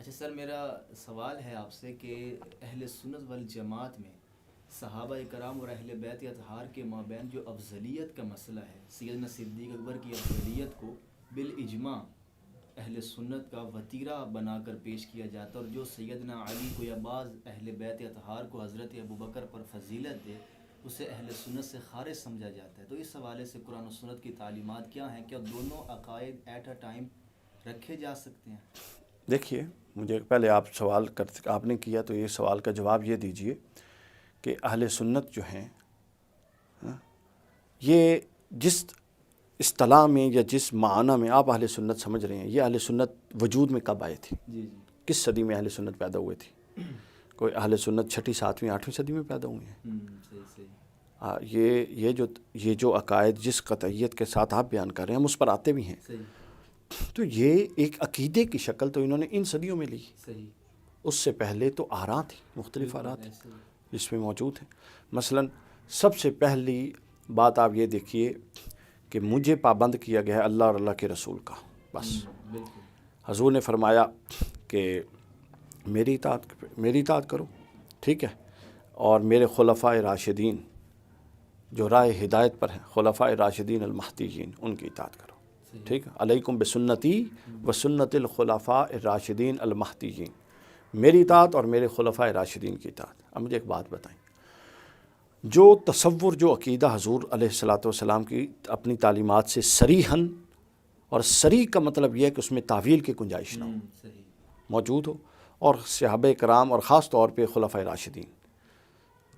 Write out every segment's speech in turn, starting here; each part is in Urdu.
اچھا سر، میرا سوال ہے آپ سے کہ اہل سنت والجماعت میں صحابہ کرام اور اہل بیت اطہار کے مابین جو افضلیت کا مسئلہ ہے، سیدنا صدیق اکبر کی افضلیت کو بالاجماع اہل سنت کا وتیرہ بنا کر پیش کیا جاتا ہے، اور جو سیدنا علی کو یا بعض اہل بیت اطہار کو حضرت ابوبکر پر فضیلت دے اسے اہل سنت سے خارج سمجھا جاتا ہے۔ تو اس حوالے سے قرآن و سنت کی تعلیمات کیا ہیں؟ کیا دونوں عقائد ایٹ اے ٹائم رکھے جا سکتے ہیں؟ دیکھیے، مجھے پہلے آپ نے کیا تو یہ سوال کا جواب یہ دیجئے کہ اہل سنت جو ہیں یہ جس اصطلاح میں یا جس معنی میں آپ اہل سنت سمجھ رہے ہیں، یہ اہل سنت وجود میں کب آئے تھے؟ کس صدی میں اہل سنت پیدا ہوئے تھے؟ کوئی اہل سنت 6ٹھی 7ویں 8ویں صدی میں پیدا ہوئے ہیں؟ یہ جو عقائد جس قطعیت کے ساتھ آپ بیان کر رہے ہیں ہم اس پر آتے بھی ہیں، تو یہ ایک عقیدے کی شکل تو انہوں نے ان صدیوں میں لی۔ اس سے پہلے تو آراء تھی، مختلف آراء تھی جس میں موجود ہیں۔ مثلا سب سے پہلی بات آپ یہ دیکھیے کہ مجھے پابند کیا گیا ہے اللہ اور اللہ کے رسول کا، بس حضور نے فرمایا کہ میری اطاعت کرو، ٹھیک ہے، اور میرے خلفائے راشدین جو راہ ہدایت پر ہیں، خلفائے راشدین المہدیین، ان کی اطاعت کرو، ٹھیک ہے، علیکم بسنتی و سنت الخلفاء الراشدین المہدیین، میری اطاعت اور میرے خلفائے راشدین کی اطاعت۔ اب مجھے ایک بات بتائیں، جو تصور جو عقیدہ حضور علیہ الصلاۃ والسلام کی اپنی تعلیمات سے صریحاً، اور صریح کا مطلب یہ ہے کہ اس میں تعویل کی گنجائش نہ ہو، موجود ہو، اور صحابہ کرام اور خاص طور پہ خلفائے راشدین،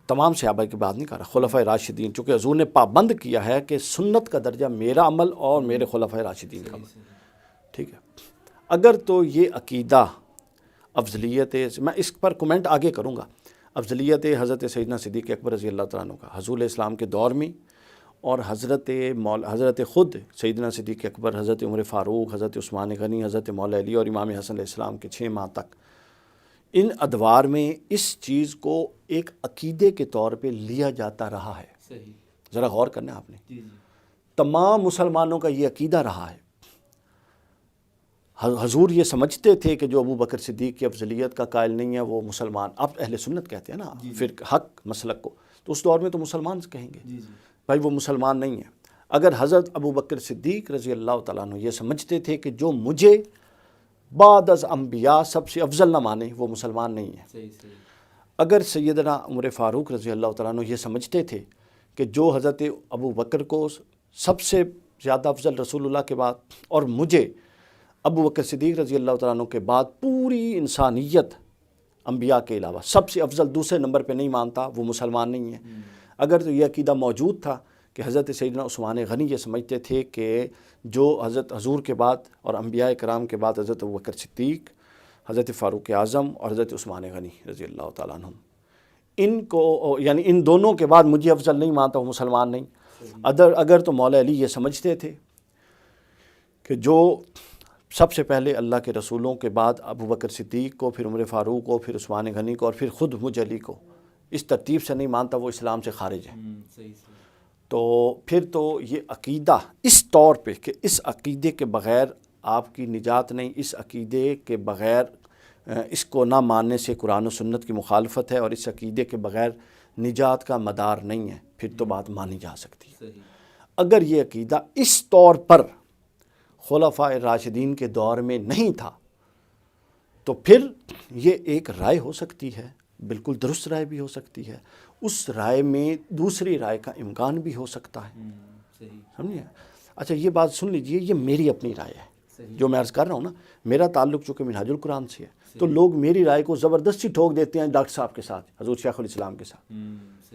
تمام صحابہ کی بات نہیں کر رہا، خلفائے راشدین، چونکہ حضور نے پابند کیا ہے کہ سنت کا درجہ میرا عمل اور میرے خلفائے راشدین کا عمل، ٹھیک ہے۔ اگر تو یہ عقیدہ افضلیت، میں اس پر کومنٹ آگے کروں گا، افضلیت حضرت سیدنا صدیق اکبر رضی اللہ تعالیٰ عنہ کا حضور علیہ السلام کے دور میں، اور حضرت خود سیدنا صدیق اکبر، حضرت عمر فاروق، حضرت عثمان غنی، حضرت مولا علی اور امام حسن علیہ السلام کے 6 ماہ تک، ان ادوار میں اس چیز کو ایک عقیدے کے طور پہ لیا جاتا رہا ہے۔ ذرا غور کرنا آپ نے، تمام مسلمانوں کا یہ عقیدہ رہا ہے۔ حضور یہ سمجھتے تھے کہ جو ابو بکر صدیق کی افضلیت کا قائل نہیں ہے وہ مسلمان، اب اہل سنت کہتے ہیں نا پھر حق مسلک کو، تو اس دور میں تو مسلمان کہیں گے بھائی وہ مسلمان نہیں ہے۔ اگر حضرت ابو بکر صدیق رضی اللہ تعالیٰ عنہ یہ سمجھتے تھے کہ جو مجھے بعد از انبیاء سب سے افضل نہ مانے وہ مسلمان نہیں ہے، اگر سیدنا عمر فاروق رضی اللہ تعالیٰ عنہ یہ سمجھتے تھے کہ جو حضرت ابو بکر کو سب سے زیادہ افضل رسول اللہ کے بعد، اور مجھے ابو بکر صدیق رضی اللہ تعالیٰ عنہ کے بعد پوری انسانیت انبیاء کے علاوہ سب سے افضل دوسرے نمبر پہ نہیں مانتا، وہ مسلمان نہیں ہے۔ اگر تو یہ عقیدہ موجود تھا کہ حضرت سیدنا عثمان غنی یہ سمجھتے تھے کہ جو حضرت حضور کے بعد اور انبیاء کرام کے بعد حضرت ابو بکر صدیق، حضرت فاروق اعظم اور حضرت عثمان غنی رضی اللہ تعالیٰ عنہ، ان کو یعنی ان دونوں کے بعد مجھے افضل نہیں مانتا، وہ مسلمان نہیں۔ اگر تو مولا علی یہ سمجھتے تھے کہ جو سب سے پہلے اللہ کے رسولوں کے بعد ابو بکر صدیق کو، پھر عمر فاروق کو، پھر عثمان غنی کو، اور پھر خود مجھ علی کو اس ترتیب سے نہیں مانتا، وہ اسلام سے خارج ہے۔ تو پھر تو یہ عقیدہ اس طور پہ کہ اس عقیدے کے بغیر آپ کی نجات نہیں، اس عقیدے کے بغیر اس کو نہ ماننے سے قرآن و سنت کی مخالفت ہے، اور اس عقیدے کے بغیر نجات کا مدار نہیں ہے، پھر تو بات مانی جا سکتی ہے۔ اگر یہ عقیدہ اس طور پر خلفائے راشدین کے دور میں نہیں تھا تو پھر یہ ایک رائے ہو سکتی ہے، بالکل درست رائے بھی ہو سکتی ہے، اس رائے میں دوسری رائے کا امکان بھی ہو سکتا ہے، سمجھے؟ اچھا یہ بات سن لیجئے، یہ میری اپنی رائے ہے جو میں عرض کر رہا ہوں نا، میرا تعلق چونکہ منہاج القرآن سے ہے، تو لوگ میری رائے کو زبردستی ٹھوک دیتے ہیں ڈاکٹر صاحب کے ساتھ، حضور شیخ الاسلام کے ساتھ۔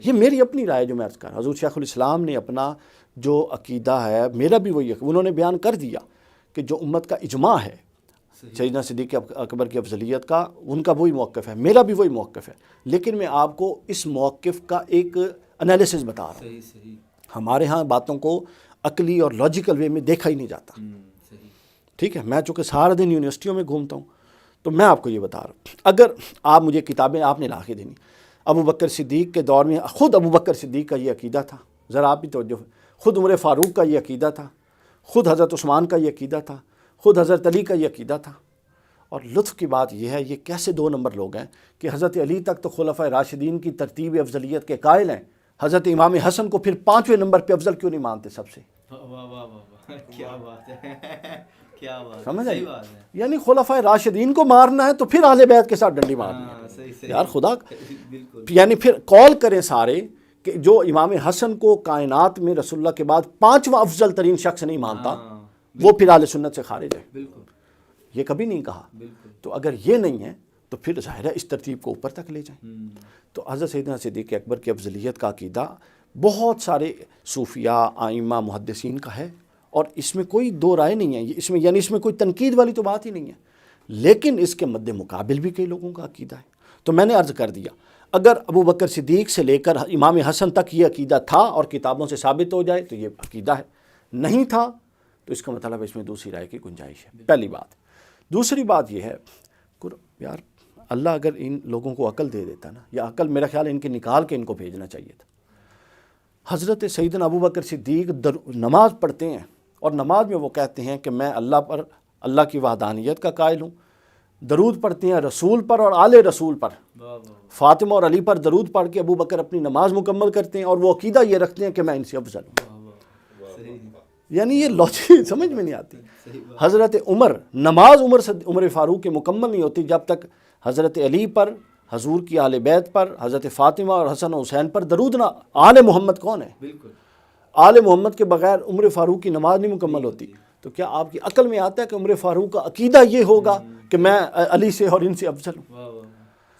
یہ میری اپنی رائے جو میں عرض کر رہا ہوں، حضور شیخ الاسلام نے اپنا جو عقیدہ ہے، میرا بھی وہی، انہوں نے بیان کر دیا کہ جو امت کا اجماع ہے سیدنا صدیق اکبر کی افضلیت کا، ان کا وہی موقف ہے، میرا بھی وہی موقف ہے، لیکن میں آپ کو اس موقف کا ایک انالیسس بتا رہا ہوں۔ ہمارے ہاں باتوں کو عقلی اور لاجیکل وے میں دیکھا ہی نہیں جاتا، ٹھیک ہے؟ میں چونکہ سارا دن یونیورسٹیوں میں گھومتا ہوں تو میں آپ کو یہ بتا رہا ہوں، اگر آپ مجھے کتابیں آپ نے لا کے دینی، ابو بکر صدیق کے دور میں خود ابو بکر صدیق کا یہ عقیدہ تھا، ذرا آپ بھی توجہ، خود عمر فاروق کا یہ عقیدہ تھا، خود حضرت عثمان کا یہ عقیدہ تھا، خود حضرت علی کا یہ عقیدہ تھا، اور لطف کی بات یہ ہے یہ کیسے 2 نمبر لوگ ہیں کہ حضرت علی تک تو خلفائے راشدین کی ترتیب افضلیت کے قائل ہیں، حضرت امام حسن کو پھر 5ویں نمبر پہ افضل کیوں نہیں مانتے سب سے؟ واہ واہ واہ واہ، کیا بات ہے، کیا بات ہے، سمجھ صحیح آئی؟ بات ہے، یعنی خلفائے راشدین کو مارنا ہے تو پھر اہل بیت کے ساتھ ڈنڈی مارنی ہے صحیح یار خدا، بالکل، یعنی پھر کال کریں سارے کہ جو امام حسن کو کائنات میں رسول اللہ کے بعد 5واں افضل ترین شخص نہیں مانتا وہ پھر اہل سنت سے خارج ہے، بالکل یہ کبھی نہیں کہا۔ بالکل، تو اگر یہ نہیں ہے تو پھر ظاہر ہے اس ترتیب کو اوپر تک لے جائیں۔ تو حضرت سیدنا صدیق اکبر کی افضلیت کا عقیدہ بہت سارے صوفیاء، ائمہ، محدثین کا ہے، اور اس میں کوئی 2 رائے نہیں ہے، اس میں کوئی تنقید والی تو بات ہی نہیں ہے، لیکن اس کے مد مقابل بھی کئی لوگوں کا عقیدہ ہے۔ تو میں نے عرض کر دیا اگر ابو بکر صدیق سے لے کر امام حسن تک یہ عقیدہ تھا اور کتابوں سے ثابت ہو جائے تو یہ عقیدہ ہے، نہیں تھا تو اس کا مطلب اس میں دوسری رائے کی گنجائش ہے، پہلی بات۔ دوسری بات یہ ہے یار اللہ اگر ان لوگوں کو عقل دے دیتا نا، یا عقل میرا خیال ان کے نکال کے ان کو بھیجنا چاہیے تھا۔ حضرت سیدنا ابو بکر صدیق نماز پڑھتے ہیں اور نماز میں وہ کہتے ہیں کہ میں اللہ کی وحدانیت کا قائل ہوں، درود پڑھتے ہیں رسول پر اور آل رسول پر، فاطمہ اور علی پر درود پڑھ کے ابو بکر اپنی نماز مکمل کرتے ہیں اور وہ عقیدہ یہ رکھتے ہیں کہ میں ان سے افضل ہوں۔ یعنی یہ لاجک سمجھ میں نہیں آتی۔ حضرت نماز عمر فاروق کے مکمل نہیں ہوتی جب تک حضرت علی پر، حضور کی آل بیت پر، حضرت فاطمہ اور حسن و حسین پر درود نہ، آل محمد کون ہے؟ بالکل، آل محمد کے بغیر عمر فاروق کی نماز نہیں مکمل ہوتی۔ تو کیا آپ کی عقل میں آتا ہے کہ عمر فاروق کا عقیدہ یہ ہوگا کہ میں علی سے اور ان سے افضل ہوں؟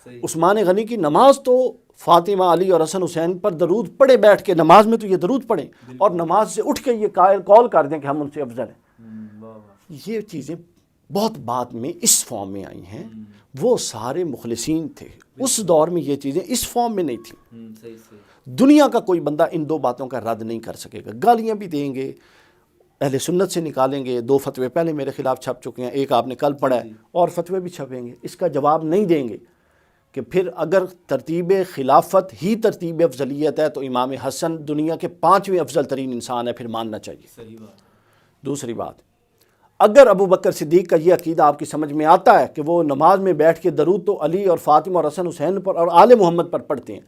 عثمان غنی کی نماز تو فاطمہ، علی اور حسن حسین پر درود پڑھے بیٹھ کے، نماز میں تو یہ درود پڑھیں اور نماز سے اٹھ کے یہ کال کر دیں کہ ہم ان سے افضل ہیں۔ یہ چیزیں بہت بعد میں اس فارم میں آئی ہیں، وہ سارے مخلصین تھے اس دور میں، یہ چیزیں اس فارم میں نہیں تھیں۔ دنیا کا کوئی بندہ ان 2 باتوں کا رد نہیں کر سکے گا، گالیاں بھی دیں گے، اہل سنت سے نکالیں گے، 2 فتوے پہلے میرے خلاف چھپ چکے ہیں، ایک آپ نے کل پڑھا ہے، اور فتوے بھی چھپیں گے، اس کا جواب نہیں دیں گے کہ پھر اگر ترتیب خلافت ہی ترتیب افضلیت ہے تو امام حسن دنیا کے 5ویں افضل ترین انسان ہے، پھر ماننا چاہیے۔ صحیح بات۔ دوسری بات، اگر ابو بکر صدیق کا یہ عقیدہ آپ کی سمجھ میں آتا ہے کہ وہ نماز میں بیٹھ کے درود تو علی اور فاطمہ اور حسن حسین پر اور آل محمد پر پڑھتے ہیں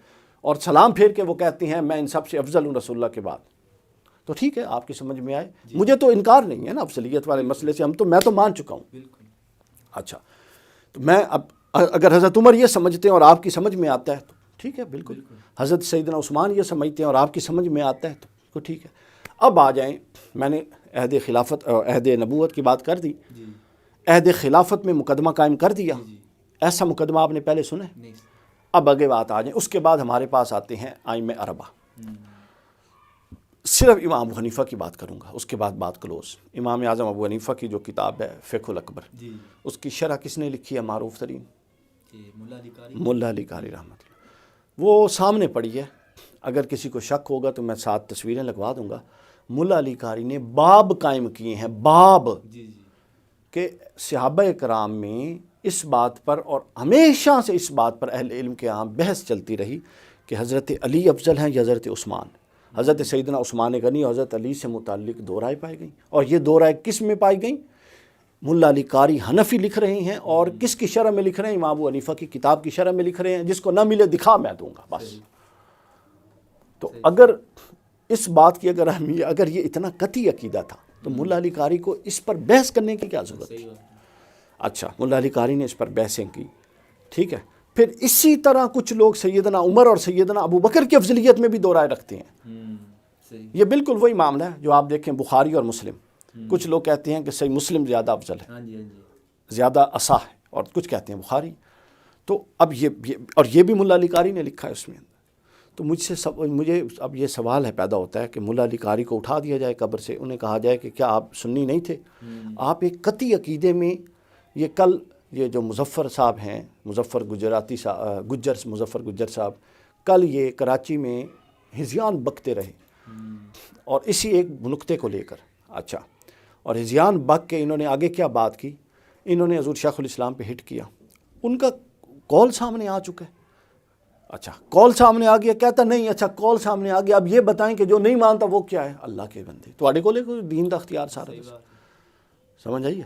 اور سلام پھیر کے وہ کہتے ہیں میں ان سب سے افضل ہوں رسول اللہ کے بعد، تو ٹھیک ہے، آپ کی سمجھ میں آئے، مجھے تو انکار نہیں ہے نا افضلیت والے مسئلے سے، میں تو مان چکا ہوں۔ بالکل۔ اچھا، تو میں اب اگر حضرت عمر یہ سمجھتے ہیں اور آپ کی سمجھ میں آتا ہے تو ٹھیک ہے، بالکل۔ حضرت سیدنا عثمان یہ سمجھتے ہیں اور آپ کی سمجھ میں آتا ہے تو ٹھیک ہے۔ اب آ جائیں، میں نے عہد خلافت اور عہد نبوت کی بات کر دی، عہد خلافت میں مقدمہ قائم کر دیا، ایسا مقدمہ آپ نے پہلے سنا ہے؟ اب آگے بات آ جائیں، اس کے بعد ہمارے پاس آتے ہیں ائمہ اربعہ۔ صرف امام ابو حنیفہ کی بات کروں گا، اس کے بعد بات کلوز۔ امام اعظم ابو حنیفہ کی جو کتاب ہے فقہ الاکبر، اس کی شرح کس نے لکھی ہے؟ معروف ترین ملا علی قاری رحمۃ اللہ، وہ سامنے پڑی ہے، اگر کسی کو شک ہوگا تو میں 7 تصویریں لگوا دوں گا۔ ملا علی قاری نے باب قائم کیے ہیں، باب، کہ صحابہ کرام میں اس بات پر، اور ہمیشہ سے اس بات پر اہل علم کے عام بحث چلتی رہی کہ حضرت علی افضل ہیں یا حضرت عثمان۔ حضرت سیدنا عثمان غنی اور حضرت علی سے متعلق 2 رائے پائی گئیں، اور یہ 2 رائے کس میں پائی گئیں؟ ملا علی قاری حنفی لکھ رہے ہیں، اور کس کی شرح میں لکھ رہے ہیں؟ امام ابو حنیفہ کی کتاب کی شرح میں لکھ رہے ہیں، جس کو نہ ملے دکھا میں دوں گا بس۔ تو اگر اس بات کی اگر یہ اتنا قطعی عقیدہ تھا تو ملا علی قاری کو اس پر بحث کرنے کی کیا ضرورت تھی؟ اچھا، ملا علی قاری نے اس پر بحثیں کی، ٹھیک ہے۔ پھر اسی طرح کچھ لوگ سیدنا عمر اور سیدنا ابو بکر کی افضلیت میں بھی 2 رائے رکھتے ہیں۔ یہ بالکل وہی معاملہ ہے جو آپ دیکھیں بخاری اور مسلم، کچھ لوگ کہتے ہیں کہ صحیح مسلم زیادہ افضل ہے، زیادہ اصح ہے، اور کچھ کہتے ہیں بخاری۔ تو اب یہ بھی ملا علی قاری نے لکھا ہے اس میں۔ تو مجھے اب یہ سوال ہے پیدا ہوتا ہے کہ ملا علی قاری کو اٹھا دیا جائے قبر سے، انہیں کہا جائے کہ کیا آپ سنی نہیں تھے؟ آپ ایک قطعی عقیدے میں، یہ جو مظفر صاحب ہیں، مظفر گجر صاحب، کل یہ کراچی میں ہذیان بکتے رہے، اور اسی ایک نقطے کو لے کر، اچھا، اور ہذیان بک کے انہوں نے آگے کیا بات کی؟ انہوں نے حضور شیخ الاسلام پہ ہٹ کیا، ان کا قول سامنے آ چکا ہے۔ اچھا، قول سامنے آ گیا، کہتا نہیں، اچھا قول سامنے آ گیا، اب یہ بتائیں کہ جو نہیں مانتا وہ کیا ہے؟ اللہ کے بندے، تو آڑے کو لے کوئی دین دا اختیار سارا، سمجھ آئیے؟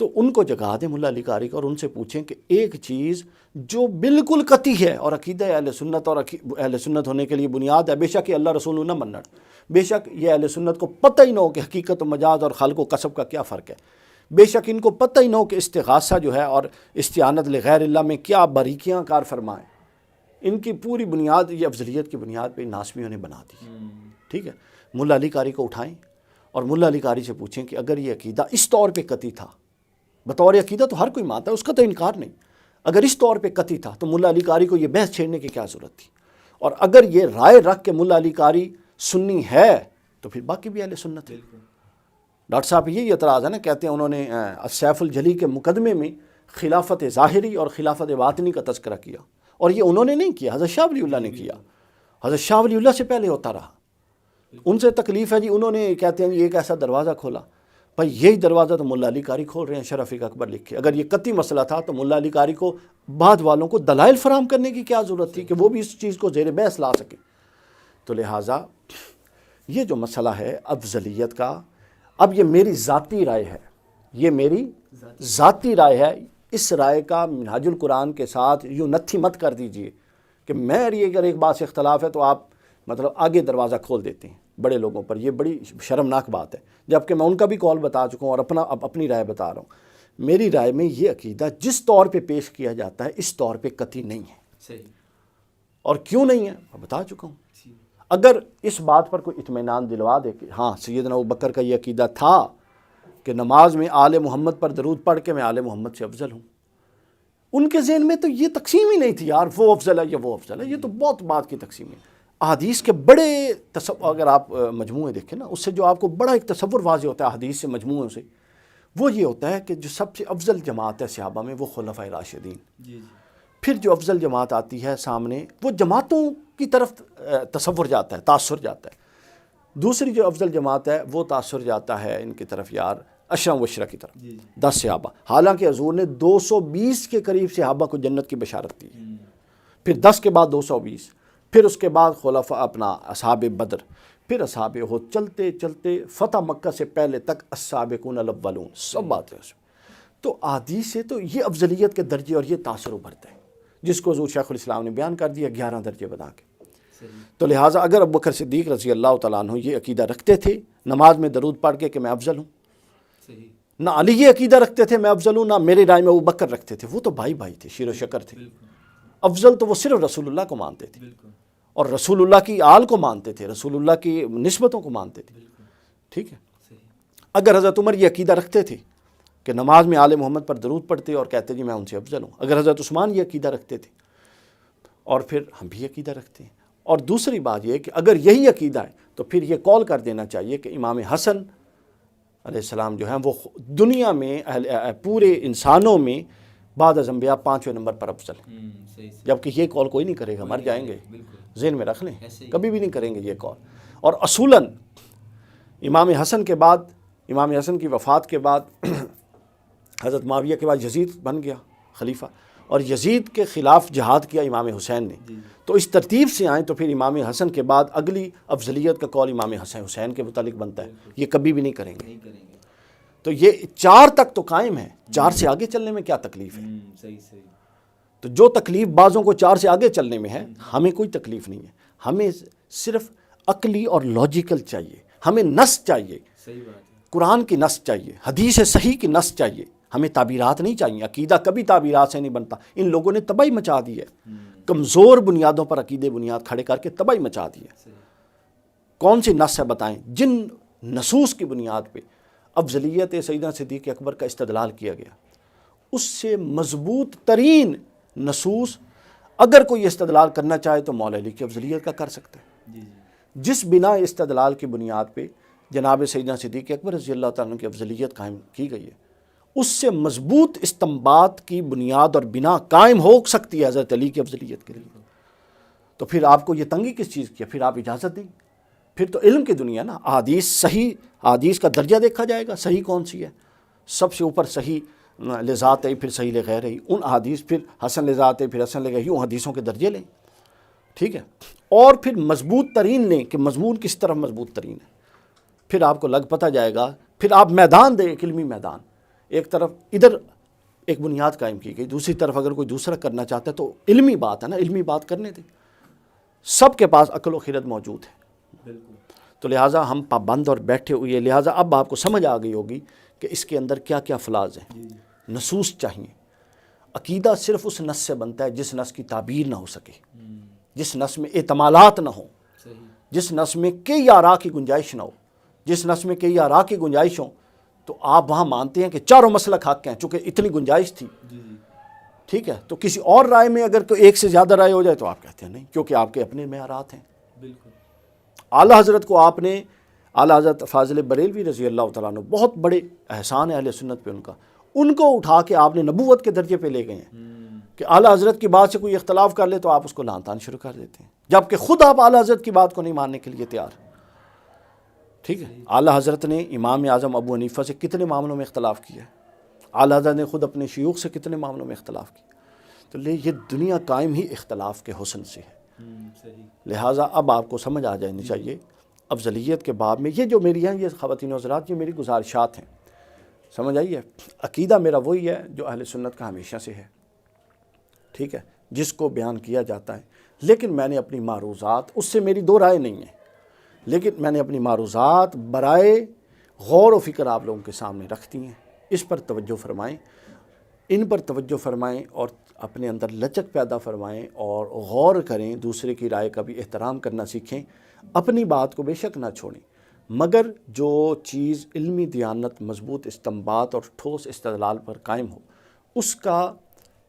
تو ان کو جگا دیں ملا علی قاری کو اور ان سے پوچھیں کہ ایک چیز جو بالکل قطعی ہے اور عقیدہ اہل سنت اور اہل سنت ہونے کے لیے بنیاد ہے، بے شک یہ اللہ رسول نہ منن، بے شک یہ اہل سنت کو پتہ ہی نہ ہو کہ حقیقت و مجاز اور خلق و کسب کا کیا فرق ہے، بے شک ان کو پتہ ہی نہ ہو کہ استغاثہ جو ہے اور استعانت لغیر اللہ میں کیا باریکیاں کار فرمائیں، ان کی پوری بنیاد یہ افضلیت کی بنیاد پہ ناسمیوں نے بنا دی۔ ٹھیک ہے، ملا علی قاری کو اٹھائیں اور ملا علی قاری سے پوچھیں کہ اگر یہ عقیدہ اس طور پہ قطعی تھا، بطور عقیدہ تو ہر کوئی مانتا ہے، اس کا تو انکار نہیں، اگر اس طور پہ قطعی تھا تو ملا علی قاری کو یہ بحث چھیڑنے کی کیا ضرورت تھی، اور اگر یہ رائے رکھ کے ملا علی قاری سنی ہے تو پھر باقی بھی اہل سنت ہے۔ ڈاکٹر صاحب یہی اعتراض ہے نا، کہتے ہیں انہوں نے سیف الجلی کے مقدمے میں خلافت ظاہری اور خلافت باطنی کا تذکرہ کیا، اور یہ انہوں نے نہیں کیا، حضرت شاہ ولی اللہ نے کیا، حضرت شاہ ولی اللہ سے پہلے ہوتا رہا۔ ان سے تکلیف ہے جی، انہوں نے کہتے ہیں ایک ایسا دروازہ کھولا، بھائی یہی دروازہ تو ملا علی قاری کھول رہے ہیں، شرف اکبر لکھے، اگر یہ قطعی مسئلہ تھا تو ملا علی قاری کو بعد والوں کو دلائل فراہم کرنے کی کیا ضرورت تھی کہ وہ بھی اس چیز کو زیر بحث لا سکیں۔ تو لہٰذا یہ جو مسئلہ ہے افضلیت کا، اب یہ میری ذاتی رائے ہے، یہ میری ذاتی رائے ہے، اس رائے کا منہاج القرآن کے ساتھ یوں نتھی مت کر دیجئے کہ میری اگر ایک بات سے اختلاف ہے تو آپ مطلب آگے دروازہ کھول دیتے ہیں بڑے لوگوں پر، یہ بڑی شرمناک بات ہے، جبکہ میں ان کا بھی قول بتا چکا ہوں اور اپنی رائے بتا رہا ہوں۔ میری رائے میں یہ عقیدہ جس طور پہ پیش کیا جاتا ہے اس طور پہ قطعی نہیں ہے۔ صحیح۔ اور کیوں نہیں ہے میں بتا چکا ہوں۔ اگر اس بات پر کوئی اطمینان دلوا دے کہ ہاں سیدنا ابوبکر کا یہ عقیدہ تھا کہ نماز میں آل محمد پر درود پڑھ کے میں آل محمد سے افضل ہوں، ان کے ذہن میں تو یہ تقسیم ہی نہیں تھی یار وہ افضل ہے یا وہ افضل ہے، یہ تو بہت بات کی تقسیم ہے۔ احادیث کے بڑے اگر آپ مجموعے دیکھیں نا، اس سے جو آپ کو بڑا ایک تصور واضح ہوتا ہے احادیث سے مجموعوں سے، وہ یہ ہوتا ہے کہ جو سب سے افضل جماعت ہے صحابہ میں وہ خلفائے راشدین، پھر جو افضل جماعت آتی ہے سامنے وہ جماعتوں کی طرف تصور جاتا ہے، تاثر جاتا ہے، دوسری جو افضل جماعت ہے وہ تاثر جاتا ہے ان کی طرف یار اشرا و اشرا کی طرف، 10 صحابہ، حالانکہ حضور نے 220 کے قریب صحابہ کو جنت کی بشارت دی، پھر 10 کے بعد 220، پھر اس کے بعد خلفاء اپنا اصحاب بدر، پھر اصحاب احد، چلتے چلتے فتح مکہ سے پہلے تک السابقون الاولون، سب باتیں اس میں۔ تو احادیث سے تو یہ افضلیت کے درجے اور یہ تاثر ابھرتا ہے، جس کو حضور شیخ الاسلام نے بیان کر دیا 11 درجے بنا کے۔ تو لہٰذا اگر ابوبکر صدیق رضی اللہ تعالیٰ عنہ یہ عقیدہ رکھتے تھے نماز میں درود پڑھ کے کہ میں افضل ہوں، نہ علی یہ عقیدہ رکھتے تھے میں افضل ہوں، نہ میری رائے میں ابوبکر رکھتے تھے، وہ تو بھائی بھائی تھے، شیر و شکر تھے، افضل تو وہ صرف رسول اللہ کو مانتے تھے اور رسول اللہ کی آل کو مانتے تھے، رسول اللہ کی نسبتوں کو مانتے تھے۔ ٹھیک ہے، اگر حضرت عمر یہ عقیدہ رکھتے تھے کہ نماز میں آل محمد پر درود پڑھتے اور کہتے جی میں ان سے افضل ہوں، اگر حضرت عثمان یہ عقیدہ رکھتے تھے، اور پھر ہم بھی عقیدہ رکھتے ہیں۔ اور دوسری بات یہ کہ اگر یہی عقیدہ ہے تو پھر یہ قول کر دینا چاہیے کہ امام حسن علیہ السلام جو ہیں وہ دنیا میں پورے انسانوں میں بعد از انبیاء 5ویں نمبر پر افضل ہیں، جبکہ یہ قول کوئی نہیں کرے گا، مر جائیں گے، ذہن میں رکھ لیں، کبھی بھی نہیں کریں گے یہ قول۔ اور اصولاً امام حسن کے بعد، امام حسن کی وفات کے بعد حضرت معاویہ کے بعد یزید بن گیا خلیفہ، اور یزید کے خلاف جہاد کیا امام حسین نے، تو اس ترتیب سے آئیں تو پھر امام حسن کے بعد اگلی افضلیت کا قول امام حسین کے متعلق بنتا ہے، یہ کبھی بھی نہیں کریں گے۔ تو یہ 4 تک تو قائم ہے، 4 سے آگے چلنے میں کیا تکلیف ہے؟ تو جو تکلیف بعضوں کو 4 سے آگے چلنے میں ہے، ہمیں کوئی تکلیف نہیں ہے، ہمیں صرف عقلی اور لاجیکل چاہیے، ہمیں نص چاہیے، قرآن کی نص چاہیے، حدیث صحیح کی نص چاہیے، ہمیں تعبیرات نہیں چاہیے۔ عقیدہ کبھی تعبیرات سے نہیں بنتا، ان لوگوں نے تباہی مچا دی ہے، کمزور بنیادوں پر عقیدے بنیاد کھڑے کر کے تباہی مچا دی ہے۔ کون سی نص ہے بتائیں جن نصوص کی بنیاد پہ افضلیت سیدنا صدیق اکبر کا استدلال کیا گیا؟ اس سے مضبوط ترین نصوص اگر کوئی استدلال کرنا چاہے تو مولا علی کی افضلیت کا کر سکتا ہے، جس بنا استدلال کی بنیاد پہ جناب سیدنا صدیق اکبر رضی اللہ تعالیٰ عنہ کی افضلیت قائم کی گئی ہے، اس سے مضبوط استنباط کی بنیاد اور بنا قائم ہو سکتی ہے حضرت علی کی افضلیت کے لیے۔ تو پھر آپ کو یہ تنگی کس چیز کی ہے؟ پھر آپ اجازت دیں، پھر تو علم کی دنیا نا، احادیث صحیح، احادیث کا درجہ دیکھا جائے گا، صحیح کون سی ہے، سب سے اوپر صحیح لذات ہے، پھر صحیح لغیر ہے، ان احادیث، پھر حسن لذات ہے، پھر حسن لغیر، یوں حدیثوں کے درجے لیں، ٹھیک ہے، اور پھر مضبوط ترین لیں کہ مضمون کس طرح مضبوط ترین ہے، پھر آپ کو لگ پتہ جائے گا، پھر آپ میدان دیں، ایک علمی میدان، ایک طرف ادھر ایک بنیاد قائم کی گئی، دوسری طرف اگر کوئی دوسرا کرنا چاہتا ہے تو علمی بات ہے نا، علمی بات کرنے دیں، سب کے پاس عقل و خرد موجود ہے، بالکل. تو لہٰذا ہم پابند اور بیٹھے ہوئے، لہٰذا اب آپ کو سمجھ آ گئی ہوگی کہ اس کے اندر کیا کیا فلاز ہیں. نصوص چاہیے. عقیدہ صرف اس نص سے بنتا ہے جس نص کی تعبیر نہ ہو سکے، جس نص میں احتمالات نہ ہوں، جس نص میں کئی آراء کی گنجائش نہ ہو. جس نص میں کئی آراء کی گنجائش ہوں تو آپ وہاں مانتے ہیں کہ چاروں مسلک حق ہیں، چونکہ اتنی گنجائش تھی. ٹھیک ہے، تو کسی اور رائے میں اگر کوئی ایک سے زیادہ رائے ہو جائے تو آپ کہتے ہیں نہیں، کیونکہ آپ کے اپنے معیارات ہیں. بالکل. اعلیٰ حضرت کو آپ نے، اعلیٰ حضرت فاضل بریلوی رضی اللہ تعالیٰ عنہ، بہت بڑے احسان ہے اہل سنت پہ ان کو اٹھا کے آپ نے نبوت کے درجے پہ لے گئے ہیں کہ اعلیٰ حضرت کی بات سے کوئی اختلاف کر لے تو آپ اس کو لعن طعن شروع کر دیتے ہیں، جبکہ خود آپ اعلیٰ حضرت کی بات کو نہیں ماننے کے لیے تیار. ٹھیک ہے، اعلیٰ حضرت نے امام اعظم ابو حنیفہ سے کتنے معاملوں میں اختلاف کیا ہے، اعلیٰ حضرت نے خود اپنے شیوخ سے کتنے معاملوں میں اختلاف کیا. تو یہ دنیا قائم ہی اختلاف کے حسن سے ہے. لہٰذا اب آپ کو سمجھ آ جانی چاہیے افضلیت کے باب میں یہ جو میری ہیں، یہ خواتین و حضرات، یہ میری گزارشات ہیں. سمجھ آئی ہے؟ عقیدہ میرا وہی ہے جو اہل سنت کا ہمیشہ سے ہے، ٹھیک ہے، جس کو بیان کیا جاتا ہے. لیکن میں نے اپنی معروضات، اس سے میری دو رائے نہیں ہیں، لیکن میں نے اپنی معروضات برائے غور و فکر آپ لوگوں کے سامنے رکھ دی ہیں. اس پر توجہ فرمائیں، ان پر توجہ فرمائیں اور اپنے اندر لچک پیدا فرمائیں اور غور کریں، دوسرے کی رائے کا بھی احترام کرنا سیکھیں. اپنی بات کو بے شک نہ چھوڑیں، مگر جو چیز علمی دیانت، مضبوط استنباط اور ٹھوس استدلال پر قائم ہو، اس کا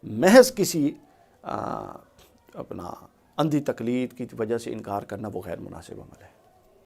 محض کسی اپنا اندھی تقلید کی وجہ سے انکار کرنا وہ غیر مناسب عمل ہے.